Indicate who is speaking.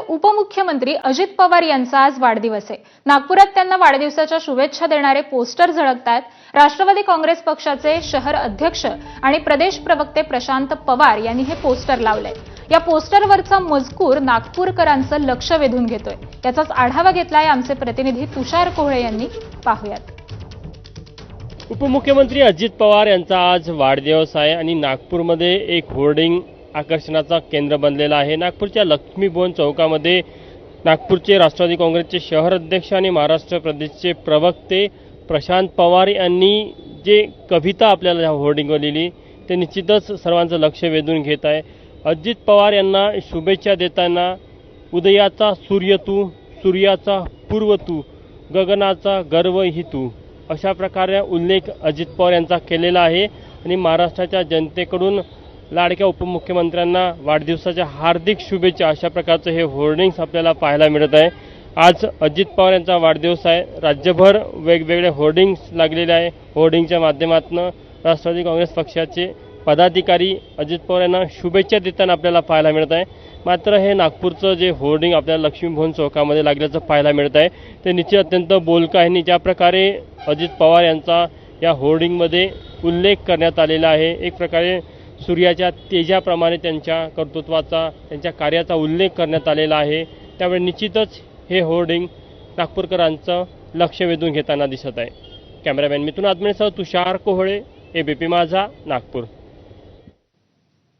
Speaker 1: उपमुख्यमंत्री अजित पवार यांचा आज वाढदिवस आहे। नागपुरात त्यांना वाढदिवसाच्या शुभेच्छा देणारे पोस्टर झळकतात। राष्ट्रवादी काँग्रेस पक्षाचे शहर अध्यक्ष आणि प्रदेश प्रवक्ते प्रशांत पवार यांनी हे पोस्टर लावले। या पोस्टरवरचा मजकूर नागपूरकरांचं लक्ष वेधून घेतोय। त्याचाच आढावा घेतलाय आमचे प्रतिनिधी तुषार कोहळे यांनी। पाहूयात।
Speaker 2: उपमुख्यमंत्री अजित पवार यांचा आज वाढदिवस आहे आणि नागपूरमध्ये एक होर्डिंग आकर्षणाचा केंद्र बनलेला आहे। नागपूरच्या लक्ष्मीभवन चौकामध्ये नागपूरचे राष्ट्रवादी काँग्रेसचे शहर अध्यक्ष आणि महाराष्ट्र प्रदेशचे प्रवक्ते प्रशांत पवार यांनी जे कविता आपल्याला या होर्डिंगवर लिहिली ते निश्चितच सर्वांचं लक्ष वेधून घेत आहे। अजित पवार यांना शुभेच्छा देताना उदयाचा सूर्य तू, सूर्याचा पूर्व तू, गगनाचा गर्व ही तू, अशा प्रकारे उल्लेख अजित पवार यांचा केलेला आहे आणि महाराष्ट्राच्या जनतेकडून लाडक्या उपमुख्यमंत्र्यांना वाढदिवसाच्या हार्दिक शुभेच्छा अशा प्रकारचे हे होर्डिंग्स आपल्याला पाहायला मिळत आहे। आज अजित पवार यांचा वाढदिवस आहे। राज्यभर वेगवेगळे होर्डिंग्स लागलेले आहे। होर्डिंगच्या माध्यमातून राष्ट्रवादी काँग्रेस पक्षाचे पदाधिकारी अजित पवार यांना शुभेच्छा देताना आपल्याला पाहायला मिळत आहे। मात्र हे नागपूरचं जे होर्डिंग आपल्याला लक्ष्मीभवन चौकामध्ये लागल्याचं पाहायला मिळत आहे ते निश्चित अत्यंत बोलकं आहे। ज्या प्रकारे अजित पवार यांचा या होर्डिंगमध्ये उल्लेख करण्यात आलेला आहे, एक प्रकारे सूर्याच्या तेजाप्रमाणे त्यांच्या कर्तृत्वाचा, त्यांच्या कार्याचा उल्लेख करण्यात आलेला आहे। त्यामुळे निश्चितच हे होर्डिंग नागपूरकरांचं लक्ष वेधून घेताना दिसत आहे। कॅमेरामॅन मिथुन आदमेसह तुषार कोहळे, एबीपी माझा, नागपूर।